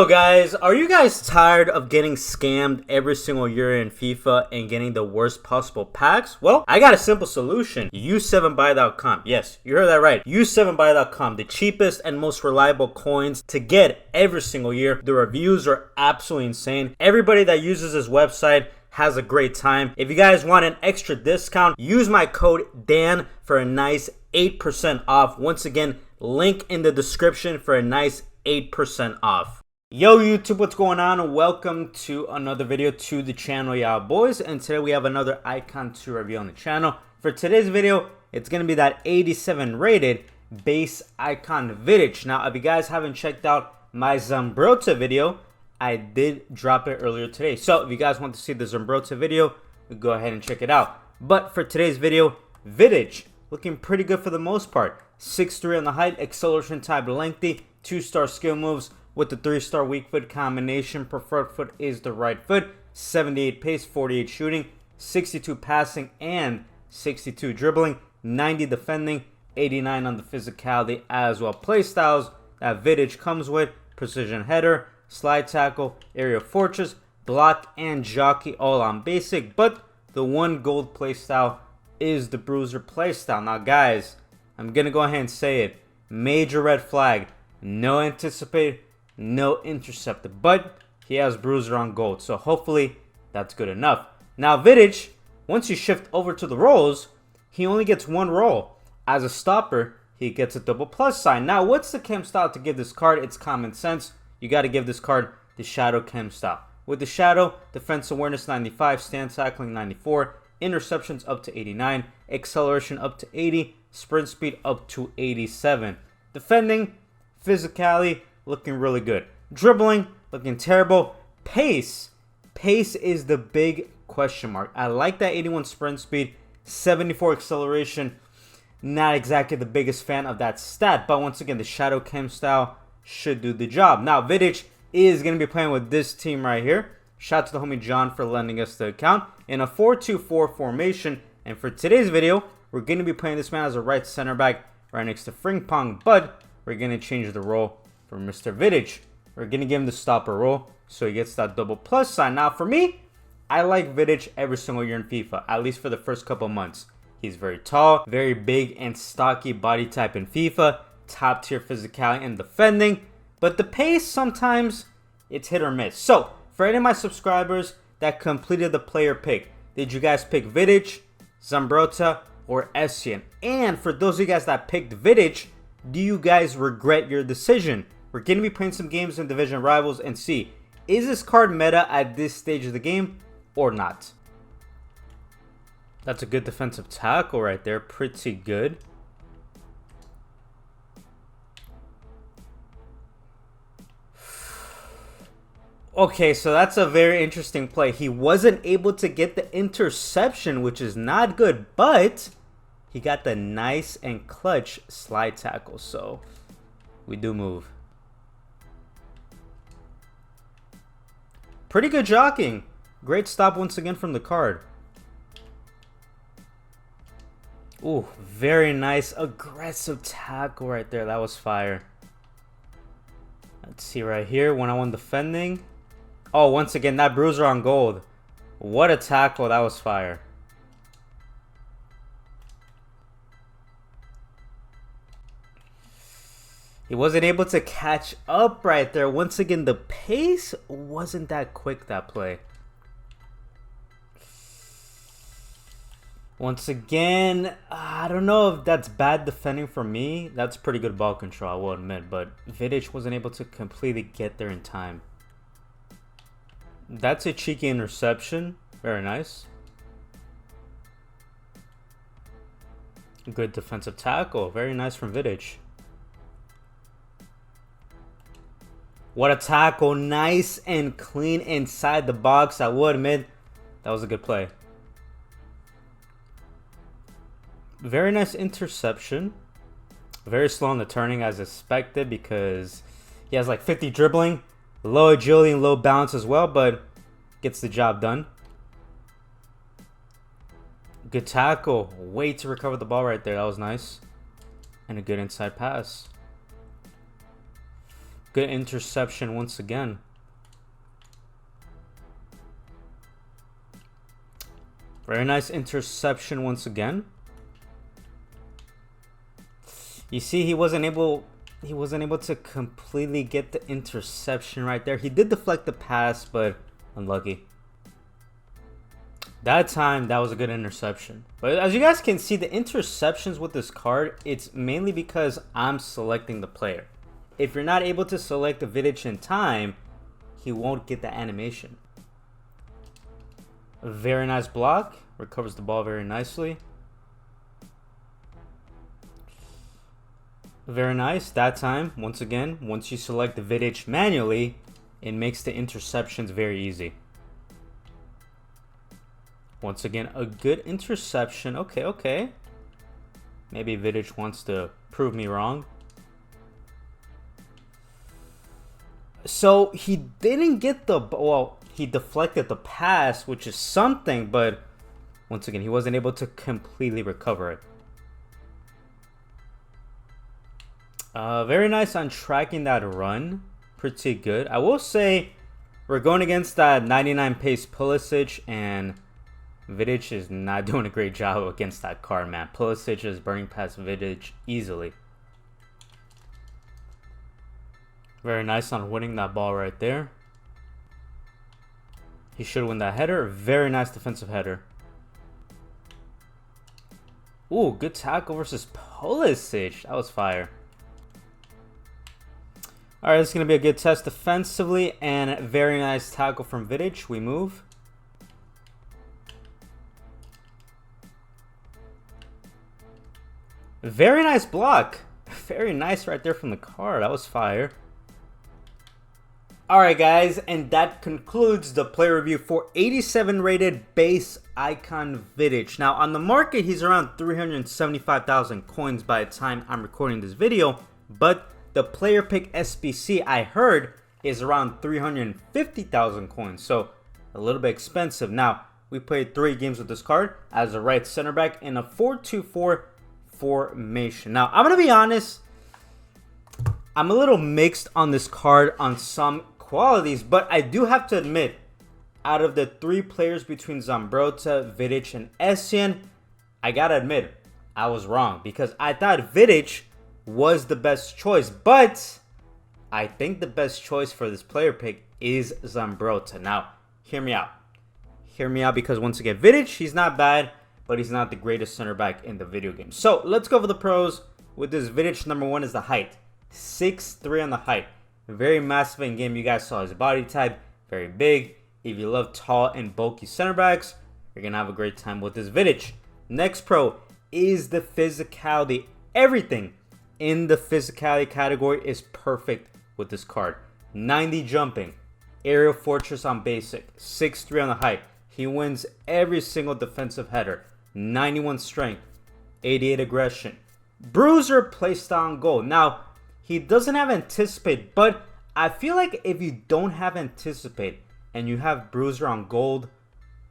So guys, are you guys tired of getting scammed every single year in FIFA and getting the worst possible packs? Well, I got a simple solution. Use7buy.com. Yes, you heard that right. Use7buy.com, the cheapest and most reliable coins to get every single year. The reviews are absolutely insane. Everybody that uses this website has a great time. If you guys want an extra discount, use my code DAN for a nice 8% off. Once again, link in the description for a nice 8% off. Yo YouTube, what's going on? Welcome to another video to the channel, y'all boys. And today we have another icon to review on the channel. For today's video, it's going to be that 87 rated base icon Vidic. Now, if you guys haven't checked out my Zambrotta video, I did drop it earlier today. So if you guys want to see the Zambrotta video, go ahead and check it out. But for today's video, Vidic looking pretty good for the most part. 6'3" on the height, acceleration type lengthy, 2-star skill moves with the 3-star weak foot combination. Preferred foot is the right foot. 78 pace, 48 shooting, 62 passing, and 62 dribbling, 90 defending, 89 on the physicality as well. Play styles that Vidic comes with: precision header, slide tackle, area fortress, block, and jockey, all on basic. But the one gold play style is the bruiser play style. Now guys, I'm gonna go ahead and say it. Major red flag. No anticipate, no intercepted, but he has bruiser on gold, so hopefully that's good enough. Now Vidic, once you shift over to the roles, he only gets one role. As a stopper, he gets a double plus sign. Now what's the chem style to give this card? It's common sense. You got to give this card the shadow chem style. With the shadow, defense awareness 95, stand tackling 94, interceptions up to 89, acceleration up to 80, sprint speed up to 87. Defending, physicality looking really good. Dribbling looking terrible. Pace is the big question mark. I like that 81 sprint speed, 74 acceleration. Not exactly the biggest fan of that stat, but once again, the shadow chem style should do the job. Now Vidic is going to be playing with this team right here. Shout out to the homie John for lending us the account in a 4-2-4 formation. And for today's video, we're going to be playing this man as a right center back right next to Frimpong, but we're going to change the role for Mr. Vidic. We're going to give him the stopper role so he gets that double plus sign. Now for me, I like Vidic every single year in FIFA, at least for the first couple months. He's very tall, very big and stocky body type in FIFA, top tier physicality and defending, but the pace sometimes it's hit or miss. So for any of my subscribers that completed the player pick, did you guys pick Vidic, Zambrotta, or Essien? And for those of you guys that picked Vidic, do you guys regret your decision? We're going to be playing some games in Division Rivals and see, is this card meta at this stage of the game or not? That's a good defensive tackle right there. Pretty good. Okay, so that's a very interesting play. He wasn't able to get the interception, which is not good, but he got the nice and clutch slide tackle, so we do move. Pretty good jockeying. Great stop once again from the card. Ooh, very nice aggressive tackle right there. That was fire. Let's see right here, 1-on-1 defending. Oh, once again, that bruiser on gold. What a tackle. That was fire. He wasn't able to catch up right there. Once again, the pace wasn't that quick, that play. Once again, I don't know if that's bad defending for me. That's pretty good ball control, I will admit. But Vidic wasn't able to completely get there in time. That's a cheeky interception. Very nice. Good defensive tackle. Very nice from Vidic. What a tackle. Nice and clean inside the box. I will admit, that was a good play. Very nice interception. Very slow on the turning as expected because he has like 50 dribbling. Low agility and low balance as well, but gets the job done. Good tackle. Way to recover the ball right there. That was nice. And a good inside pass. Good interception once again. Very nice interception once again. You see, he wasn't able to completely get the interception right there. He did deflect the pass, but unlucky. That time, that was a good interception. But as you guys can see, the interceptions with this card, it's mainly because I'm selecting the player. If you're not able to select the Vidic in time, he won't get the animation. A very nice block. Recovers the ball very nicely. Very nice. That time, once again, once you select the Vidic manually, it makes the interceptions very easy. Once again, a good interception. Okay. Maybe Vidic wants to prove me wrong. So he didn't get the, well, he deflected the pass, which is something, but once again, he wasn't able to completely recover it. Very nice on tracking that run. Pretty good. I will say we're going against that 99 pace Pulisic, and Vidic is not doing a great job against that card, man. Pulisic is burning past Vidic easily. Very nice on winning that ball right there. He should win that header. Very nice defensive header. Ooh, good tackle versus Pulisic. That was fire. Alright, this is going to be a good test defensively, and very nice tackle from Vidic. We move. Very nice block. Very nice right there from the card. That was fire. Alright guys, and that concludes the player review for 87 rated base icon Vidic. Now on the market, he's around 375,000 coins by the time I'm recording this video, but the player pick SBC I heard is around 350,000 coins, so a little bit expensive. Now, we played 3 games with this card as a right center back in a 4-2-4 formation. Now, I'm going to be honest, I'm a little mixed on this card on some qualities, but I do have to admit, out of the 3 players between Zambrotta, Vidic, and Essien, I gotta admit, I was wrong, because I thought Vidic was the best choice, but I think the best choice for this player pick is Zambrotta. Now, hear me out. Hear me out, because once again, Vidic, he's not bad, but he's not the greatest center back in the video game. So, let's go over the pros. With this Vidic, number 1 is the height. 6'3" on the height. Very massive in game. You guys saw his body type. Very big. If you love tall and bulky center backs, you're going to have a great time with this Vidic. Next pro is the physicality. Everything in the physicality category is perfect with this card. 90 jumping. Aerial fortress on basic. 6'3" on the height. He wins every single defensive header. 91 strength. 88 aggression. Bruiser placed on goal. Now, he doesn't have anticipate, but I feel like if you don't have anticipate and you have Bruiser on gold,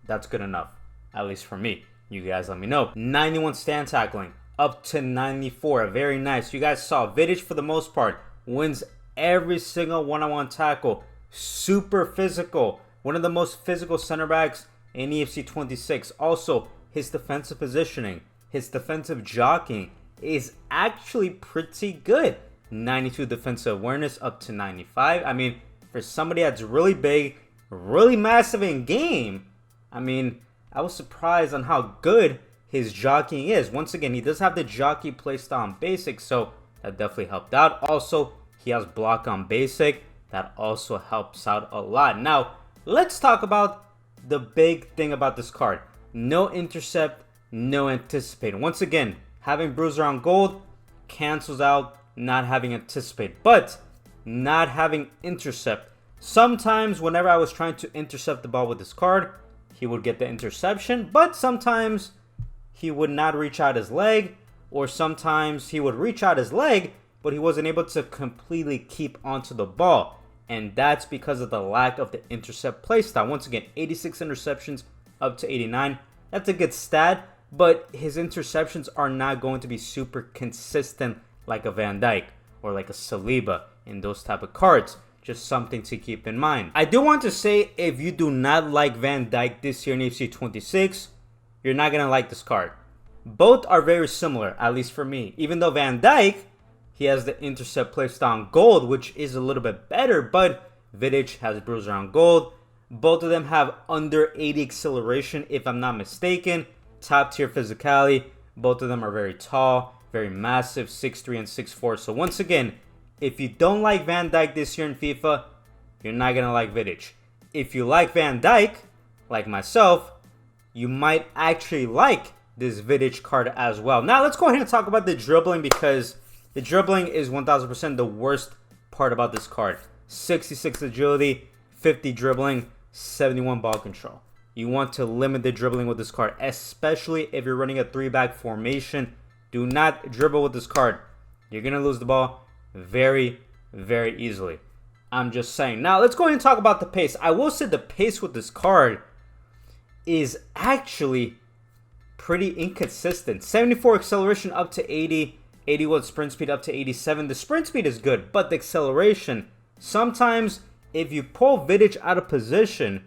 that's good enough. At least for me. You guys let me know. 91 stand tackling. Up to 94. Very nice. You guys saw Vidic for the most part wins every single one-on-one tackle. Super physical. One of the most physical center backs in EFC 26. Also, his defensive positioning, his defensive jockeying is actually pretty good. 92 defensive awareness up to 95. I mean, for somebody that's really big, really massive in game, I mean, I was surprised on how good his jockeying is. Once again, he does have the jockey placed on basic, so that definitely helped out. Also, he has block on basic. That also helps out a lot. Now, let's talk about the big thing about this card. No intercept, no anticipate. Once again, having Bruiser on gold cancels out not having anticipate, but not having intercept. Sometimes whenever I was trying to intercept the ball with this card, he would get the interception, but sometimes he would not reach out his leg, or sometimes he would reach out his leg, but he wasn't able to completely keep onto the ball. And that's because of the lack of the intercept playstyle. Once again, 86 interceptions up to 89. That's a good stat, but his interceptions are not going to be super consistent like a Van Dijk or like a Saliba. and those type of cards. Just something to keep in mind. I do want to say, if you do not like Van Dijk this year in FC 26, you're not going to like this card. Both are very similar, at least for me. Even though Van Dijk, he has the intercept placed on gold, which is a little bit better, but Vidic has bruiser on gold. Both of them have under 80 acceleration, if I'm not mistaken. Top tier physicality. Both of them are very tall, very massive, 6'3" and 6'4". So once again, if you don't like Van Dijk this year in FIFA, you're not going to like Vidic. If you like Van Dijk, like myself, you might actually like this Vidic card as well. Now, let's go ahead and talk about the dribbling, because the dribbling is 1000% the worst part about this card. 66 agility, 50 dribbling, 71 ball control. You want to limit the dribbling with this card, especially if you're running a 3-back formation. Do not dribble with this card. You're going to lose the ball very, very easily. I'm just saying. Now, let's go ahead and talk about the pace. I will say the pace with this card is actually pretty inconsistent. 74 acceleration up to 80, 81 sprint speed up to 87. The sprint speed is good, but the acceleration, sometimes if you pull Vidic out of position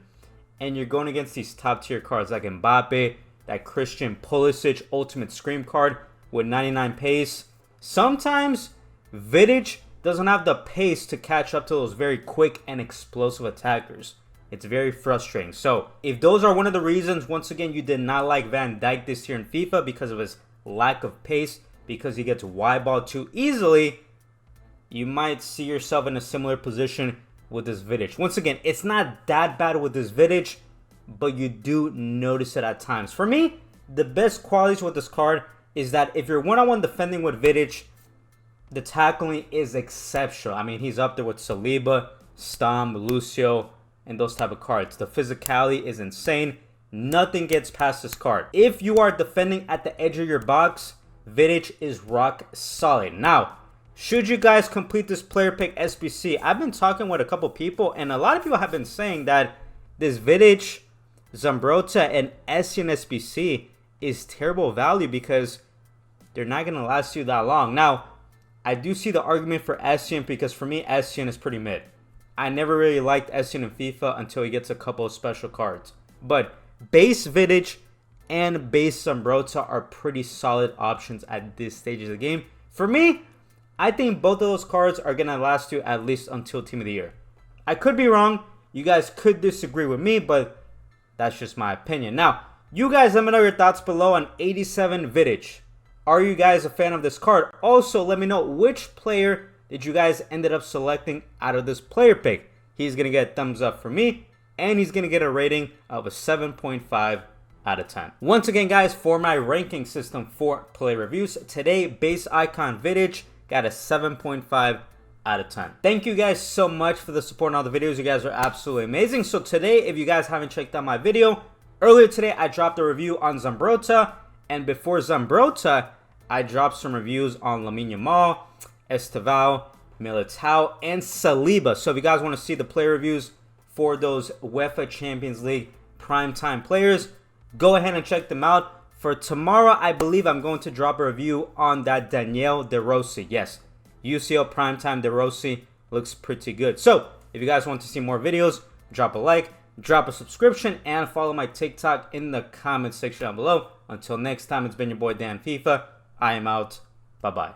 and you're going against these top tier cards like Mbappe, that Christian Pulisic ultimate scream card with 99 pace, sometimes Vidic doesn't have the pace to catch up to those very quick and explosive attackers. It's very frustrating. So if those are one of the reasons, once again, you did not like Van Dijk this year in FIFA because of his lack of pace, because he gets wide ball too easily, you might see yourself in a similar position with this Vidic. Once again, it's not that bad with this Vidic, but you do notice it at times. For me, the best qualities with this card is that if you're one-on-one defending with Vidic, the tackling is exceptional. I mean, he's up there with Saliba, Stam, Lucio, and those type of cards. The physicality is insane. Nothing gets past this card. If you are defending at the edge of your box, Vidic is rock solid. Now, should you guys complete this player pick SBC? I've been talking with a couple people, and a lot of people have been saying that this Vidic, Zambrotta, and Essien SBC is terrible value because they're not going to last you that long. Now, I do see the argument for Essien, because for me, Essien is pretty mid. I never really liked Essien in FIFA until he gets a couple of special cards. But base Vidic and base Zambrotta are pretty solid options at this stage of the game. For me, I think both of those cards are going to last you at least until Team of the Year. I could be wrong. You guys could disagree with me, but that's just my opinion. Now, you guys let me know your thoughts below on 87 Vidic. Are you guys a fan of this card? Also, let me know which player did you guys ended up selecting out of this player pick. He's going to get a thumbs up for me, and he's going to get a rating of a 7.5 out of 10. Once again, guys, for my ranking system for play reviews, today, base icon Vidic got a 7.5 out of 10. Thank you guys so much for the support on all the videos. You guys are absolutely amazing. So today, if you guys haven't checked out my video, earlier today, I dropped a review on Zambrotta, and before Zambrotta, I dropped some reviews on Lamine Yamal, Esteval, Militao, and Saliba. So if you guys want to see the player reviews for those UEFA Champions League primetime players, go ahead and check them out. For tomorrow, I believe I'm going to drop a review on that Daniel De Rossi. Yes, UCL primetime De Rossi looks pretty good. So if you guys want to see more videos, drop a like, drop a subscription, and follow my TikTok in the comment section down below. Until next time, it's been your boy DanFIFA. I am out. Bye-bye.